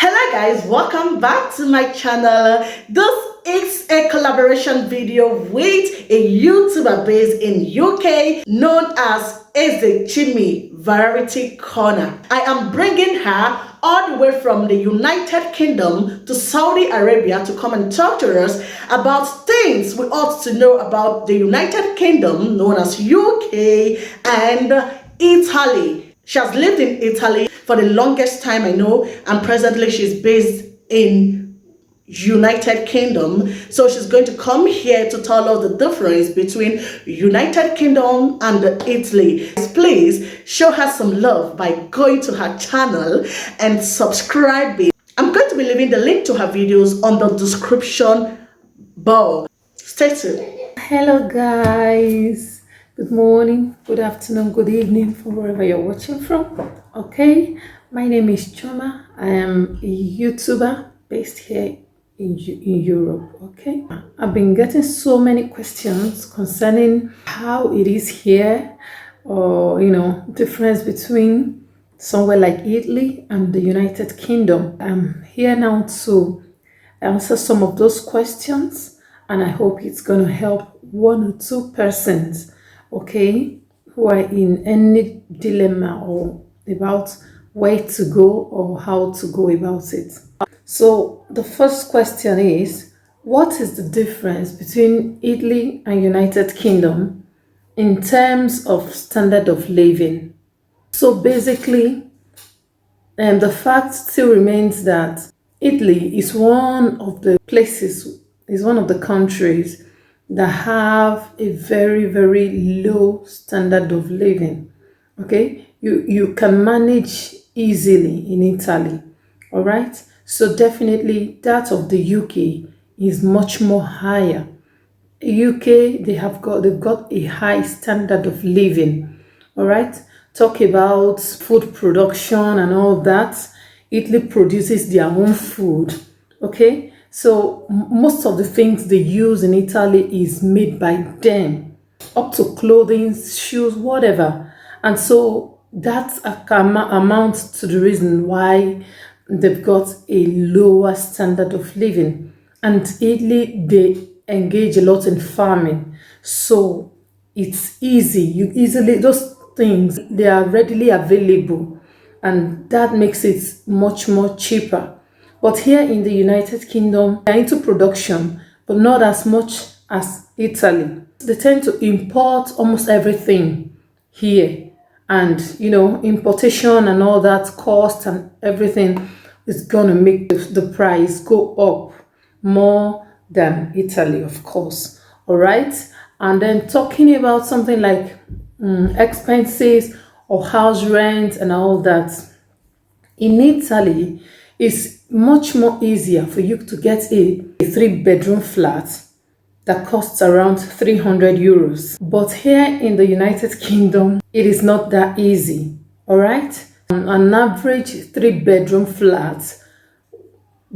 Hello guys, welcome back to my channel. This is a collaboration video with a YouTuber based in UK known as Ezechimi Variety Corner. I am bringing her all the way from the United Kingdom to Saudi Arabia to come and talk to us about things we ought to know about the United Kingdom known as UK and Italy. She has lived in Italy for the longest time I know, and presently she's based in United Kingdom. So she's going to come here to tell us the difference between United Kingdom and Italy. Please show her some love by going to her channel and subscribing. I'm going to be leaving the link to her videos on the description bar. Stay tuned. Hello guys, good morning, good afternoon, good evening from wherever you're watching from. Okay, my name is Choma. I am a YouTuber based here in Europe. Okay, I've been getting so many questions concerning how it is here, or difference between somewhere like Italy and the United Kingdom. I'm here now to answer some of those questions, and I hope it's going to help one or two persons, okay, who are in any dilemma or about where to go or how to go about it. So the first question is, what is the difference between Italy and United Kingdom in terms of standard of living? So basically, the fact still remains that Italy is one of the places, is one of the countries that have a very, very low standard of living. Okay, you can manage easily in Italy. All right, so definitely that of the UK is much more higher. UK, they've got a high standard of living. All right, talk about food production and all that. Italy produces their own food. Okay, so most of the things they use in Italy is made by them, up to clothing, shoes, whatever. And so that amounts to the reason why they've got a lower standard of living. And Italy, they engage a lot in farming, so it's easy. You easily, those things, they are readily available, and that makes it much more cheaper. But here in the United Kingdom, they're into production, but not as much as Italy. They tend to import almost everything here, and importation and all that cost and everything is gonna make the price go up more than Italy, of course. All right, and then talking about something like expenses or house rent and all that, in Italy it's much more easier for you to get a 3-bedroom flat that costs around 300 euros. But here in the United Kingdom, it is not that easy. All right, an average 3-bedroom flat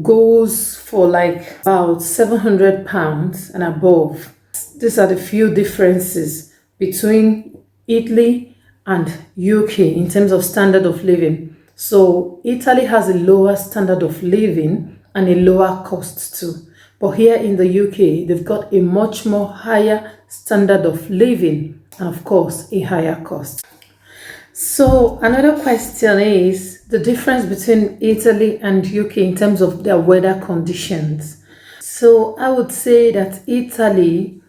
goes for like about £700 and above. These are the few differences between Italy and UK in terms of standard of living. So Italy has a lower standard of living and a lower cost too. But here in the UK, they've got a much more higher standard of living and of course a higher cost. So another question is the difference between Italy and UK in terms of their weather conditions. So I would say that Italy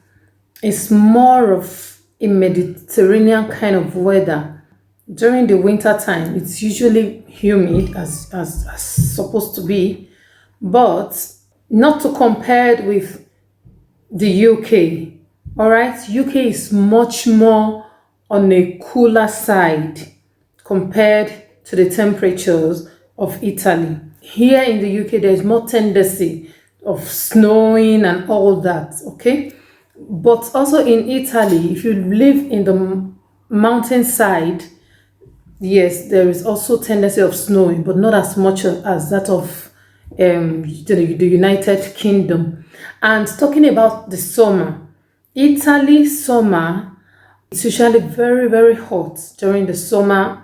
is more of a Mediterranean kind of weather. During the winter time, it's usually humid as supposed to be, but not to compare with the UK. All right, UK is much more on a cooler side compared to the temperatures of Italy. Here in the UK, there's more tendency of snowing and all that, okay? But also in Italy, if you live in the mountainside, yes, there is also tendency of snowing, but not as much as that of the United Kingdom. And talking about the summer, Italy summer, it's usually very, very hot during the summer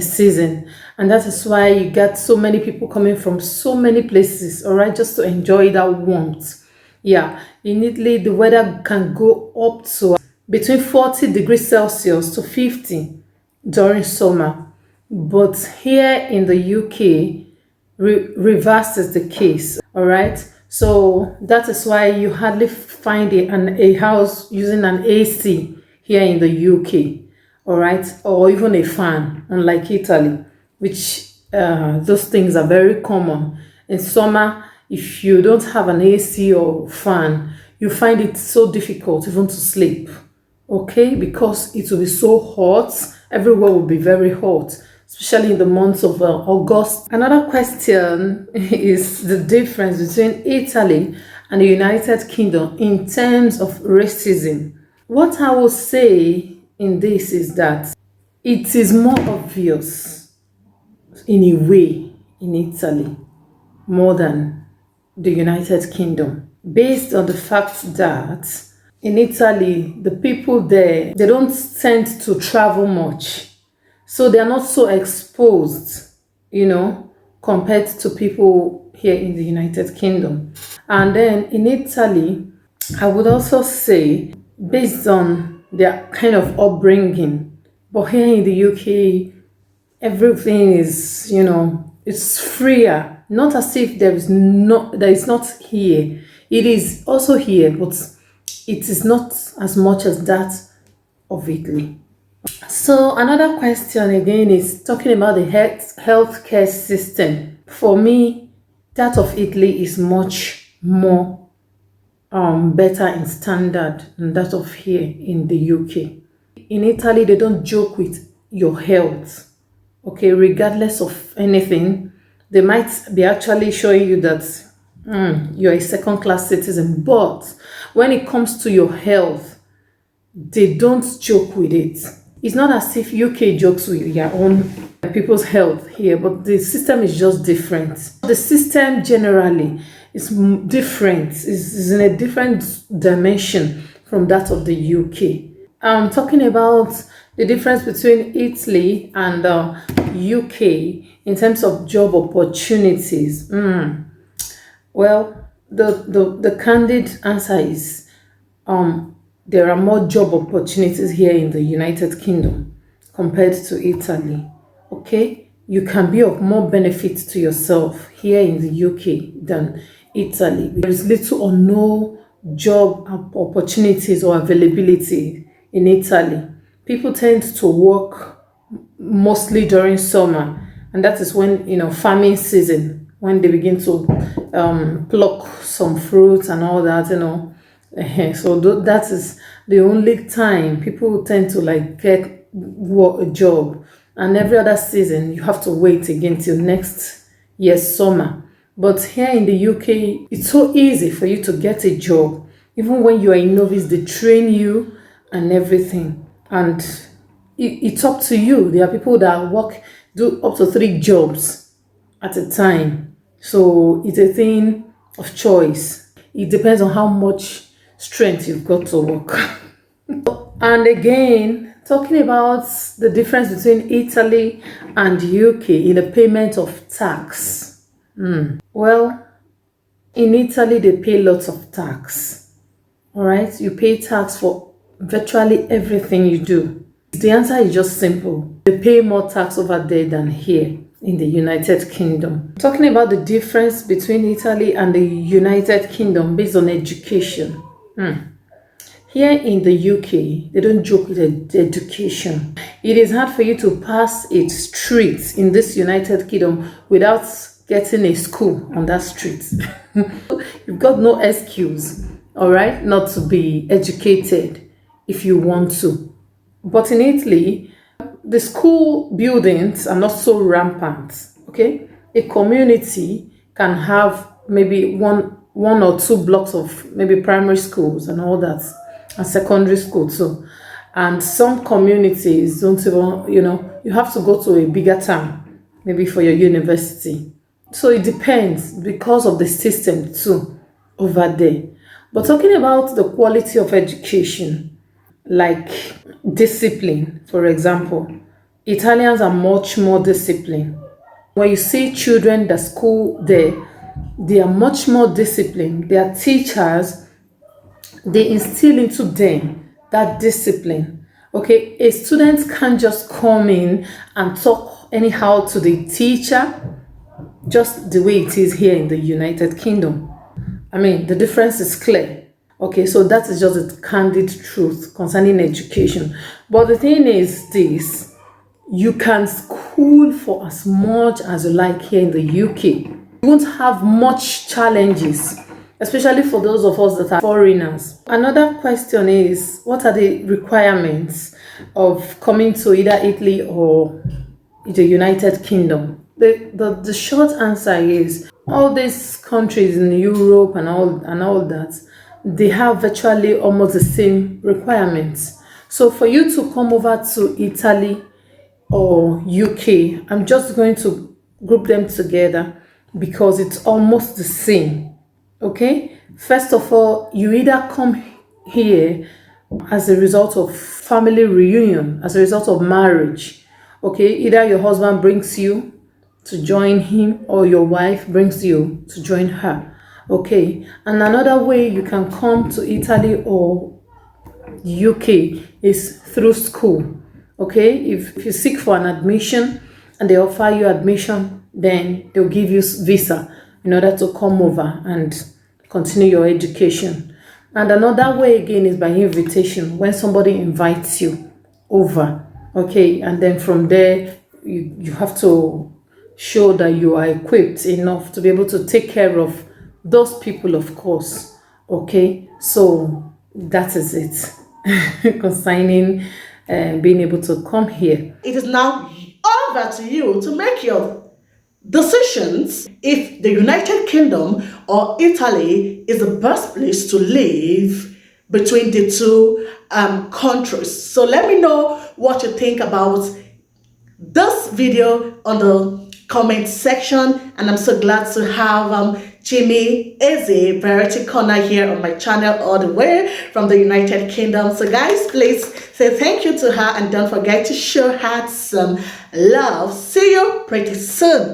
season, and that is why you get so many people coming from so many places, all right, just to enjoy that warmth. Yeah, in Italy the weather can go up to between 40 degrees Celsius to 50 during summer, but here in the UK, reverse is the case, all right. So that is why you hardly find a house using an AC here in the UK, all right, or even a fan, unlike Italy, which those things are very common. In summer, if you don't have an AC or fan, you find it so difficult even to sleep, okay, because it will be so hot. Everywhere will be very hot, especially in the months of August. Another question is the difference between Italy and the United Kingdom in terms of racism. What I will say in this is that it is more obvious in a way in Italy more than the United Kingdom, based on the fact that in Italy, the people there, they don't tend to travel much. So they are not so exposed, compared to people here in the United Kingdom. And then in Italy, I would also say, based on their kind of upbringing, but here in the UK, everything is, it's freer. Not as if there is not here. It is also here, but it is not as much as that of Italy. So another question again is talking about the healthcare system. For me, that of Italy is much more better in standard than that of here in the UK. In Italy, they don't joke with your health, okay, regardless of anything. They might be actually showing you that you're a second-class citizen, but when it comes to your health, they don't joke with it. It's not as if UK jokes with your own people's health here, but the system is just different. The system generally is different, is in a different dimension from that of the UK. I'm talking about the difference between Italy and UK in terms of job opportunities. Well, the candid answer is there are more job opportunities here in the United Kingdom compared to Italy. Okay, you can be of more benefit to yourself here in the UK than Italy. There is little or no job opportunities or availability in Italy. People tend to work mostly during summer, and that is when farming season, when they begin to pluck some fruits and all that. So that is the only time people tend to get a job, and every other season you have to wait again till next year's summer. But here in the UK, it's so easy for you to get a job. Even when you are a novice, they train you and everything, and it's up to you. There are people that do up to 3 jobs at a time, so it's a thing of choice. It depends on how much strength you've got to work. And again, talking about the difference between Italy and UK in the payment of tax. Well, in Italy, they pay lots of tax. All right, you pay tax for virtually everything you do. The answer is just simple. They pay more tax over there than here in the United Kingdom. Talking about the difference between Italy and the United Kingdom based on education. Here in the UK, they don't joke with education. It is hard for you to pass a street in this United Kingdom without getting a school on that street. You've got no excuse, all right, not to be educated if you want to. But in Italy, the school buildings are not so rampant, okay? A community can have maybe one or 2 blocks of maybe primary schools and all that, and secondary school too. And some communities don't even, you have to go to a bigger town, maybe for your university. So it depends because of the system too over there. But talking about the quality of education, like discipline, for example, Italians are much more disciplined. When you see children that school there, they are much more disciplined. Their teachers, they instill into them that discipline. Okay, a student can't just come in and talk anyhow to the teacher, just the way it is here in the United Kingdom. I mean, the difference is clear. Okay, so that is just the candid truth concerning education. But the thing is this, you can school for as much as you like here in the UK. You won't have much challenges, especially for those of us that are foreigners. Another question is, what are the requirements of coming to either Italy or the United Kingdom? The short answer is all these countries in Europe and all that, they have virtually almost the same requirements. So for you to come over to Italy or UK, I'm just going to group them together because it's almost the same. Okay, first of all, you either come here as a result of family reunion, as a result of marriage. Okay, either your husband brings you to join him or your wife brings you to join her. Okay, and another way you can come to Italy or UK is through school. Okay, if you seek for an admission and they offer you admission, then they'll give you visa in order to come over and continue your education. And another way again is by invitation, when somebody invites you over. Okay, and then from there you have to show that you are equipped enough to be able to take care of those people, of course. Okay, so that is it concerning being able to come here. It is now over to you to make your decisions if the United Kingdom or Italy is the best place to live between the two countries. So let me know what you think about this video on the comment section, and I'm so glad to have Jimmy Eze Variety Corner here on my channel all the way from the United Kingdom. So guys, please say thank you to her and don't forget to show her some love. See you pretty soon.